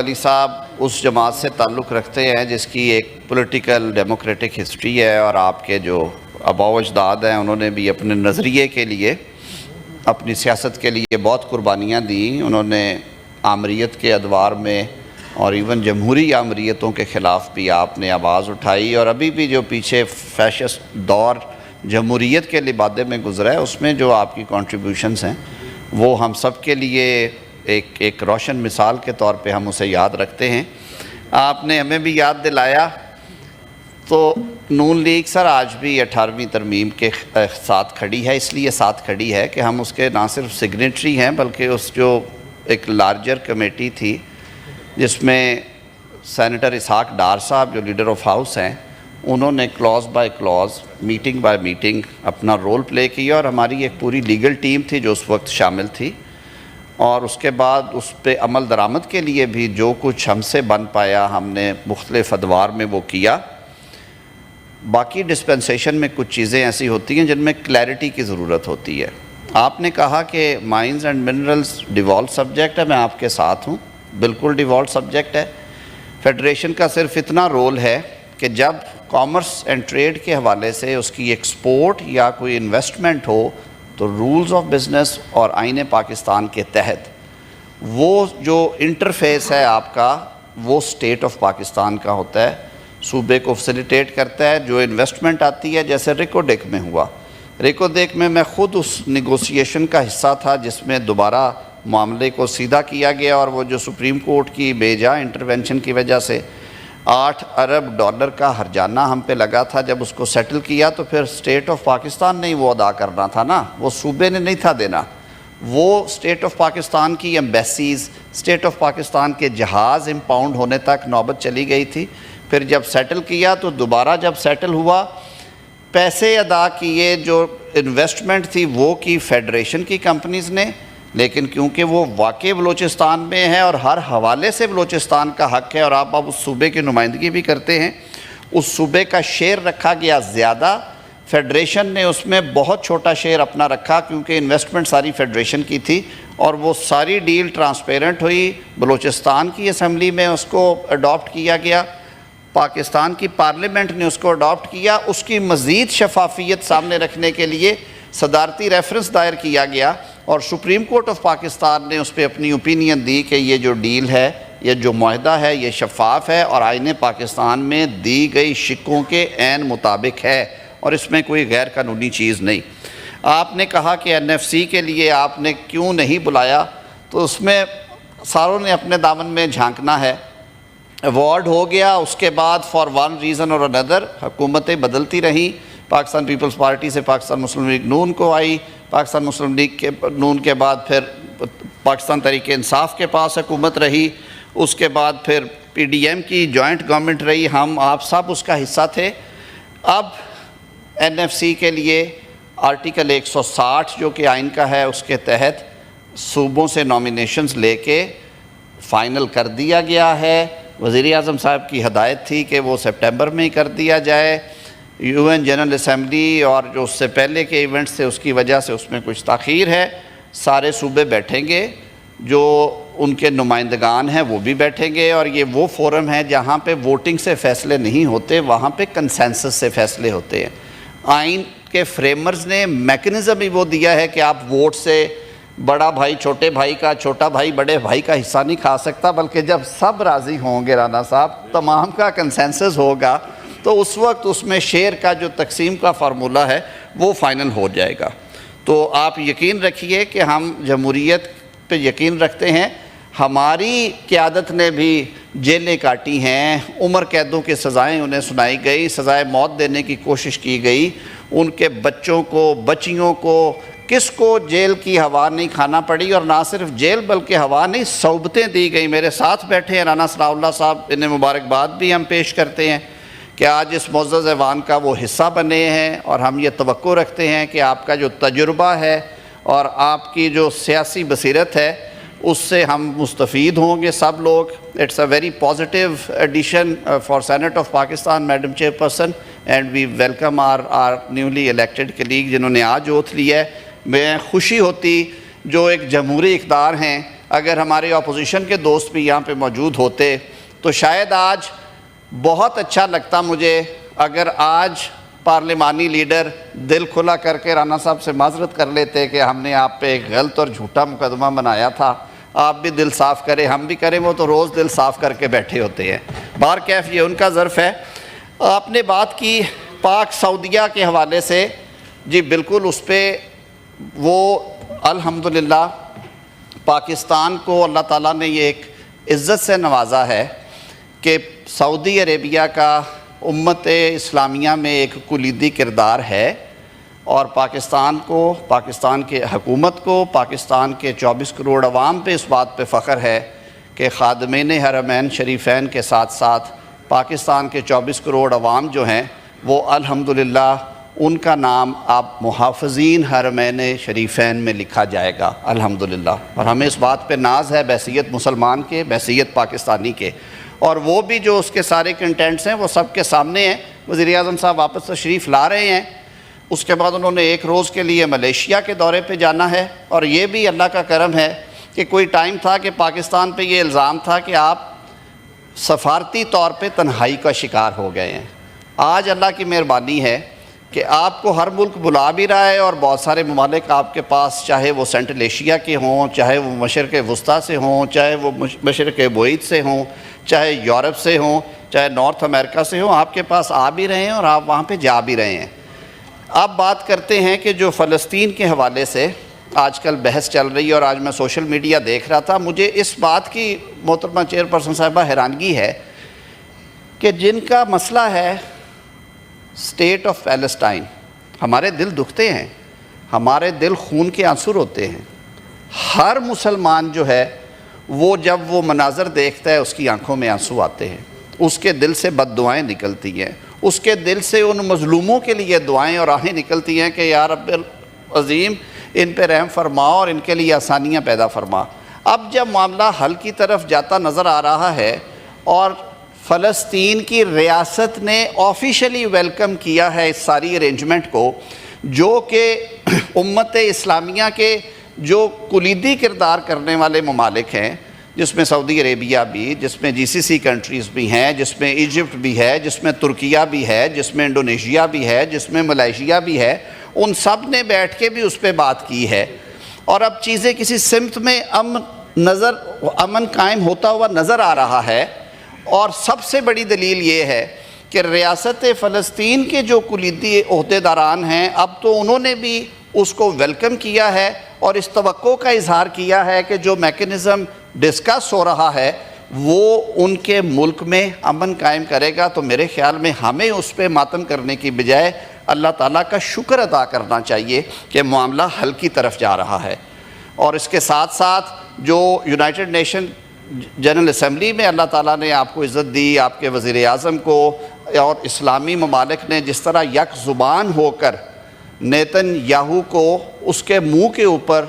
علی صاحب اس جماعت سے تعلق رکھتے ہیں جس کی ایک پولیٹیکل ڈیموکریٹک ہسٹری ہے، اور آپ کے جو آباء و اجداد ہیں انہوں نے بھی اپنے نظریے کے لیے، اپنی سیاست کے لیے بہت قربانیاں دیں۔ انہوں نے آمریت کے ادوار میں اور ایون جمہوری آمریتوں کے خلاف بھی آپ نے آواز اٹھائی، اور ابھی بھی جو پیچھے فیشسٹ دور جمہوریت کے لبادے میں گزرا ہے اس میں جو آپ کی کنٹریبیوشنز ہیں وہ ہم سب کے لیے ایک روشن مثال کے طور پہ ہم اسے یاد رکھتے ہیں۔ آپ نے ہمیں بھی یاد دلایا تو نون لیگ سر آج بھی 18ویں ترمیم کے ساتھ کھڑی ہے، اس لیے ساتھ کھڑی ہے کہ ہم اس کے نہ صرف سگنیٹری ہیں بلکہ اس جو ایک لارجر کمیٹی تھی جس میں سینیٹر اسحاق ڈار صاحب جو لیڈر آف ہاؤس ہیں انہوں نے clause by clause, meeting by meeting اپنا رول پلے کیا، اور ہماری ایک پوری لیگل ٹیم تھی جو اس وقت شامل تھی، اور اس کے بعد اس پہ عمل درآمد کے لیے بھی جو کچھ ہم سے بن پایا ہم نے مختلف ادوار میں وہ کیا۔ باقی ڈسپنسیشن میں کچھ چیزیں ایسی ہوتی ہیں جن میں کلیئرٹی کی ضرورت ہوتی ہے۔ آپ نے کہا کہ mines and minerals devalue subject ہے، میں آپ کے ساتھ ہوں، بالکل ڈیوالو سبجیکٹ ہے۔ فیڈریشن کا صرف اتنا رول ہے کہ جب کامرس اینڈ ٹریڈ کے حوالے سے اس کی ایکسپورٹ یا کوئی انویسٹمنٹ ہو تو رولز آف بزنس اور آئین پاکستان کے تحت وہ جو انٹرفیس ہے آپ کا وہ اسٹیٹ آف پاکستان کا ہوتا ہے، صوبے کو فیسیلیٹیٹ کرتا ہے۔ جو انویسٹمنٹ آتی ہے جیسے ریکوڈیک میں ہوا، ریکوڈیک میں خود اس نیگوسیشن کا حصہ تھا جس میں دوبارہ معاملے کو سیدھا کیا گیا، اور وہ جو سپریم کورٹ کی بے جا انٹرونشن کی وجہ سے 8 ارب ڈالر کا ہرجانہ ہم پہ لگا تھا، جب اس کو سیٹل کیا تو پھر اسٹیٹ آف پاکستان نے وہ ادا کرنا تھا نا، وہ صوبے نے نہیں تھا دینا۔ وہ اسٹیٹ آف پاکستان کی ایمبیسیز، اسٹیٹ آف پاکستان کے جہاز امپاؤنڈ ہونے تک نوبت چلی گئی تھی۔ پھر جب سیٹل کیا تو دوبارہ جب سیٹل ہوا، پیسے ادا کیے، جو انویسٹمنٹ تھی وہ کی فیڈریشن کی کمپنیز نے، لیکن کیونکہ وہ واقع بلوچستان میں ہے اور ہر حوالے سے بلوچستان کا حق ہے، اور آپ اب اس صوبے کی نمائندگی بھی کرتے ہیں، اس صوبے کا شیئر رکھا گیا زیادہ، فیڈریشن نے اس میں بہت چھوٹا شیئر اپنا رکھا کیونکہ انویسٹمنٹ ساری فیڈریشن کی تھی، اور وہ ساری ڈیل ٹرانسپیرنٹ ہوئی۔ بلوچستان کی اسمبلی میں اس کو اڈاپٹ کیا گیا، پاکستان کی پارلیمنٹ نے اس کو اڈاپٹ کیا۔ اس کی مزید شفافیت سامنے رکھنے کے لیے صدارتی ریفرنس دائر کیا گیا، اور سپریم کورٹ آف پاکستان نے اس پہ اپنی اوپینین دی کہ یہ جو ڈیل ہے، یہ جو معاہدہ ہے، یہ شفاف ہے اور آئین پاکستان میں دی گئی شکوں کے عین مطابق ہے، اور اس میں کوئی غیر قانونی چیز نہیں۔ آپ نے کہا کہ این ایف سی کے لیے آپ نے کیوں نہیں بلایا، تو اس میں ساروں نے اپنے دامن میں جھانکنا ہے۔ ایوارڈ ہو گیا، اس کے بعد فار ون ریزن اور اندر حکومتیں بدلتی رہیں، پاکستان پیپلز پارٹی سے پاکستان مسلم لیگ نون کو آئی، پاکستان مسلم لیگ کے نون کے بعد پھر پاکستان تحریک انصاف کے پاس حکومت رہی، اس کے بعد پھر پی ڈی ایم کی جوائنٹ گورنمنٹ رہی، ہم آپ سب اس کا حصہ تھے۔ اب این ایف سی کے لیے آرٹیکل 160 جو کہ آئین کا ہے اس کے تحت صوبوں سے نامینیشنز لے کے فائنل کر دیا گیا ہے۔ وزیر اعظم صاحب کی ہدایت تھی کہ وہ سپٹمبر میں ہی کر دیا جائے۔ یو این جنرل اسمبلی اور جو اس سے پہلے کے ایونٹس تھے اس کی وجہ سے اس میں کچھ تاخیر ہے۔ سارے صوبے بیٹھیں گے، جو ان کے نمائندگان ہیں وہ بھی بیٹھیں گے، اور یہ وہ فورم ہے جہاں پہ ووٹنگ سے فیصلے نہیں ہوتے، وہاں پہ کنسنسس سے فیصلے ہوتے ہیں۔ آئین کے فریمرز نے میکنزم ہی وہ دیا ہے کہ آپ ووٹ سے بڑا بھائی چھوٹے بھائی کا، چھوٹا بھائی بڑے بھائی کا حصہ نہیں کھا سکتا، بلکہ جب سب راضی ہوں گے رانا صاحب، تمام کا کنسنسس ہوگا، تو اس وقت اس میں شیئر کا جو تقسیم کا فارمولہ ہے وہ فائنل ہو جائے گا۔ تو آپ یقین رکھیے کہ ہم جمہوریت پہ یقین رکھتے ہیں۔ ہماری قیادت نے بھی جیلیں کاٹی ہیں، عمر قیدوں کی سزائیں انہیں سنائی گئی، سزائے موت دینے کی کوشش کی گئی، ان کے بچوں کو، بچیوں کو، کس کو جیل کی ہوا نہیں کھانا پڑی، اور نہ صرف جیل بلکہ ہوا نہیں، صوبتیں دی گئی۔ میرے ساتھ بیٹھے ہیں رانا ثناء اللہ صاحب، انہیں مبارکباد بھی ہم پیش کرتے ہیں کہ آج اس معزز ایوان کا وہ حصہ بنے ہیں، اور ہم یہ توقع رکھتے ہیں کہ آپ کا جو تجربہ ہے اور آپ کی جو سیاسی بصیرت ہے اس سے ہم مستفید ہوں گے سب لوگ۔ It's a very positive addition for senate of Pakistan madam chairperson, and we welcome our newly elected colleague جنہوں نے آج اوتھ لیا ہے۔ میں خوشی ہوتی جو ایک جمہوری اقدار ہیں اگر ہمارے اپوزیشن کے دوست بھی یہاں پہ موجود ہوتے تو شاید آج بہت اچھا لگتا مجھے اگر آج پارلیمانی لیڈر دل کھلا کر کے رانا صاحب سے معذرت کر لیتے کہ ہم نے آپ پہ ایک غلط اور جھوٹا مقدمہ بنایا تھا، آپ بھی دل صاف کریں، ہم بھی کریں، وہ تو روز دل صاف کر کے بیٹھے ہوتے ہیں۔ بہرکیف یہ ان کا ظرف ہے۔ آپ نے بات کی پاک سعودیہ کے حوالے سے، جی بالکل اس پہ وہ الحمدللہ پاکستان کو اللہ تعالیٰ نے یہ ایک عزت سے نوازا ہے کہ سعودی عربیہ کا امت اسلامیہ میں ایک کلیدی کردار ہے، اور پاکستان کو، پاکستان کے حکومت کو، پاکستان کے 24 کروڑ عوام پہ اس بات پہ فخر ہے کہ خادمین حرمین شریفین کے ساتھ ساتھ پاکستان کے 24 کروڑ عوام جو ہیں وہ الحمدللہ ان کا نام اب محافظین حرمین شریفین میں لکھا جائے گا الحمدللہ، اور ہمیں اس بات پہ ناز ہے بحیثیت مسلمان کے، بحیثیت پاکستانی کے، اور وہ بھی جو اس کے سارے کنٹینٹس ہیں وہ سب کے سامنے ہیں۔ وزیر اعظم صاحب واپس تشریف لا رہے ہیں، اس کے بعد انہوں نے ایک روز کے لیے ملیشیا کے دورے پہ جانا ہے، اور یہ بھی اللہ کا کرم ہے کہ کوئی ٹائم تھا کہ پاکستان پہ یہ الزام تھا کہ آپ سفارتی طور پہ تنہائی کا شکار ہو گئے ہیں۔ آج اللہ کی مہربانی ہے کہ آپ کو ہر ملک بلا بھی رہا ہے، اور بہت سارے ممالک آپ کے پاس، چاہے وہ سینٹرل ایشیا کے ہوں، چاہے وہ مشرق وسطیٰ سے ہوں، چاہے وہ مشرق بعید سے ہوں، چاہے یورپ سے ہوں، چاہے نارتھ امریکہ سے ہوں، آپ کے پاس آ بھی رہے ہیں اور آپ وہاں پہ جا بھی رہے ہیں۔ اب بات کرتے ہیں کہ جو فلسطین کے حوالے سے آج کل بحث چل رہی ہے، اور آج میں سوشل میڈیا دیکھ رہا تھا، مجھے اس بات کی محترمہ چیئرپرسن صاحبہ حیرانگی ہے کہ جن کا مسئلہ ہے اسٹیٹ آف پیلسٹائن، ہمارے دل دکھتے ہیں، ہمارے دل خون کے آنسو ہوتے ہیں۔ ہر مسلمان جو ہے وہ جب وہ مناظر دیکھتا ہے اس کی آنکھوں میں آنسو آتے ہیں، اس کے دل سے بد دعائیں نکلتی ہیں، اس کے دل سے ان مظلوموں کے لیے دعائیں اور آہیں نکلتی ہیں کہ یا رب العظیم ان پہ رحم فرما اور ان کے لیے آسانیاں پیدا فرما۔ اب جب معاملہ حل کی طرف جاتا نظر آ رہا ہے، اور فلسطین کی ریاست نے آفیشلی ویلکم کیا ہے اس ساری ارینجمنٹ کو، جو کہ امت اسلامیہ کے جو کلیدی کردار کرنے والے ممالک ہیں، جس میں سعودی عربیہ بھی، جس میں GCC کنٹریز بھی ہیں، جس میں ایجپٹ بھی ہے، جس میں ترکیہ بھی ہے، جس میں انڈونیشیا بھی ہے، جس میں ملائیشیا بھی ہے، ان سب نے بیٹھ کے بھی اس پہ بات کی ہے، اور اب چیزیں کسی سمت میں امن قائم ہوتا ہوا نظر آ رہا ہے۔ اور سب سے بڑی دلیل یہ ہے کہ ریاست فلسطین کے جو کلیدی عہدیداران ہیں، اب تو انہوں نے بھی اس کو ویلکم کیا ہے، اور اس توقع کا اظہار کیا ہے کہ جو میکنزم ڈسکس ہو رہا ہے وہ ان کے ملک میں امن قائم کرے گا۔ تو میرے خیال میں ہمیں اس پہ ماتم کرنے کی بجائے اللہ تعالیٰ کا شکر ادا کرنا چاہیے کہ معاملہ حل کی طرف جا رہا ہے۔ اور اس کے ساتھ ساتھ جو یونائٹڈ نیشن جنرل اسمبلی میں اللہ تعالیٰ نے آپ کو عزت دی، آپ کے وزیر اعظم کو، اور اسلامی ممالک نے جس طرح یک زبان ہو کر نیتن یاہو کو اس کے منہ کے اوپر،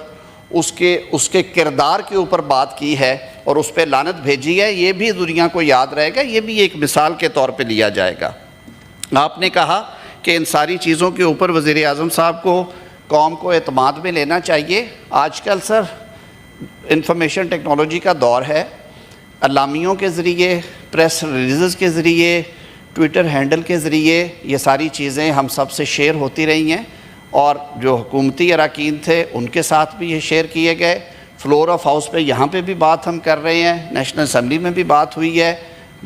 اس کے کردار کے اوپر بات کی ہے اور اس پہ لعنت بھیجی ہے، یہ بھی دنیا کو یاد رہے گا، یہ بھی ایک مثال کے طور پہ لیا جائے گا۔ آپ نے کہا کہ ان ساری چیزوں کے اوپر وزیر اعظم صاحب کو، قوم کو اعتماد میں لینا چاہیے۔ آج کل سر انفارمیشن ٹیکنالوجی کا دور ہے، اعلامیوں کے ذریعے، پریس ریلیزز کے ذریعے، ٹویٹر ہینڈل کے ذریعے یہ ساری چیزیں ہم سب سے شیئر ہوتی رہی ہیں، اور جو حکومتی اراکین تھے ان کے ساتھ بھی یہ شیئر کیے گئے۔ فلور آف ہاؤس پہ یہاں پہ بھی بات ہم کر رہے ہیں، نیشنل اسمبلی میں بھی بات ہوئی ہے۔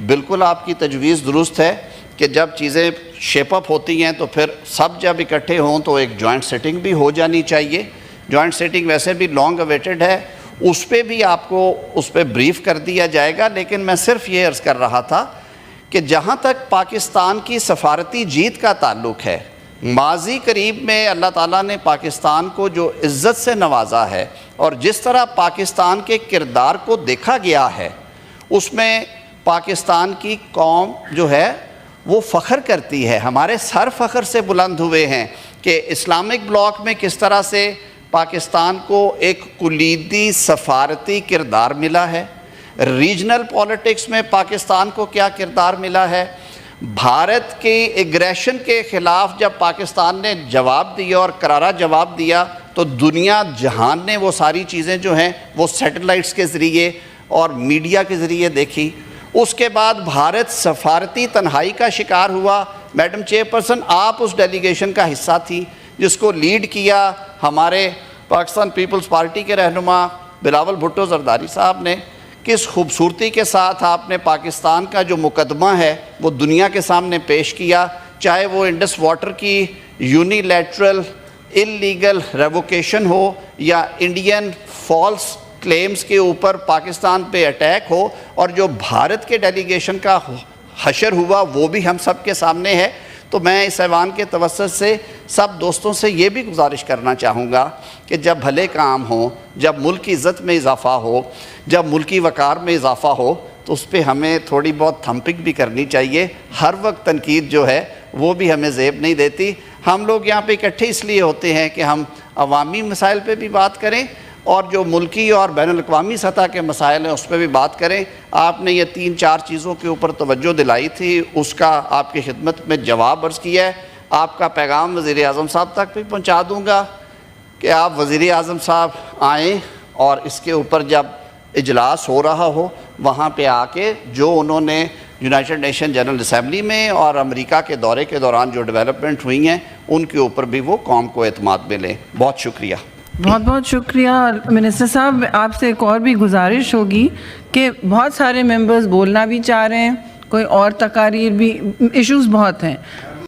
بالکل آپ کی تجویز درست ہے کہ جب چیزیں شیپ اپ ہوتی ہیں تو پھر سب جب اکٹھے ہوں تو ایک جوائنٹ سیٹنگ بھی ہو جانی چاہیے۔ جوائنٹ سیٹنگ ویسے بھی لانگ اویٹڈ ہے، اس پہ بھی آپ کو اس پہ بریف کر دیا جائے گا۔ لیکن میں صرف یہ عرض کر رہا تھا کہ جہاں تک پاکستان کی سفارتی جیت کا تعلق ہے، ماضی قریب میں اللہ تعالیٰ نے پاکستان کو جو عزت سے نوازا ہے اور جس طرح پاکستان کے کردار کو دیکھا گیا ہے، اس میں پاکستان کی قوم جو ہے وہ فخر کرتی ہے۔ ہمارے سر فخر سے بلند ہوئے ہیں کہ اسلامک بلاک میں کس طرح سے پاکستان کو ایک کلیدی سفارتی کردار ملا ہے، ریجنل پولیٹکس میں پاکستان کو کیا کردار ملا ہے، بھارت کی ایگریشن کے خلاف جب پاکستان نے جواب دیا اور کرارا جواب دیا تو دنیا جہان نے وہ ساری چیزیں جو ہیں وہ سیٹلائٹس کے ذریعے اور میڈیا کے ذریعے دیکھی. اس کے بعد بھارت سفارتی تنہائی کا شکار ہوا. میڈم چیئرپرسن آپ اس ڈیلیگیشن کا حصہ تھی جس کو لیڈ کیا ہمارے پاکستان پیپلز پارٹی کے رہنما بلاول بھٹو زرداری صاحب نے. کس خوبصورتی کے ساتھ آپ نے پاکستان کا جو مقدمہ ہے وہ دنیا کے سامنے پیش کیا, چاہے وہ انڈس واٹر کی یونیلیٹرل انلیگل ریووکیشن ہو یا انڈین فالس کلیمز کے اوپر پاکستان پہ اٹیک ہو, اور جو بھارت کے ڈیلیگیشن کا حشر ہوا وہ بھی ہم سب کے سامنے ہے. تو میں اس ایوان کے توسط سے سب دوستوں سے یہ بھی گزارش کرنا چاہوں گا کہ جب بھلے کام ہوں, جب ملک کی عزت میں اضافہ ہو, جب ملکی وقار میں اضافہ ہو, تو اس پہ ہمیں تھوڑی بہت تھمپنگ بھی کرنی چاہیے. ہر وقت تنقید جو ہے وہ بھی ہمیں زیب نہیں دیتی. ہم لوگ یہاں پہ اکٹھے اس لیے ہوتے ہیں کہ ہم عوامی مسائل پہ بھی بات کریں اور جو ملکی اور بین الاقوامی سطح کے مسائل ہیں اس پہ بھی بات کریں. آپ نے یہ 3-4 چیزوں کے اوپر توجہ دلائی تھی, اس کا آپ کی خدمت میں جواب عرض کیا ہے. آپ کا پیغام وزیر اعظم صاحب تک بھی پہنچا دوں گا کہ آپ وزیر اعظم صاحب آئیں اور اس کے اوپر جب اجلاس ہو رہا ہو وہاں پہ آ کے جو انہوں نے یونائٹڈ نیشن جنرل اسمبلی میں اور امریکہ کے دورے کے دوران جو ڈیولپمنٹ ہوئی ہیں ان کے اوپر بھی وہ قوم کو اعتماد میں لیں. بہت شکریہ. بہت بہت شکریہ. منسٹر صاحب آپ سے ایک اور بھی گزارش ہوگی کہ بہت سارے ممبرز بولنا بھی چاہ رہے ہیں, کوئی اور تقاریر بھی, ایشوز بہت ہیں,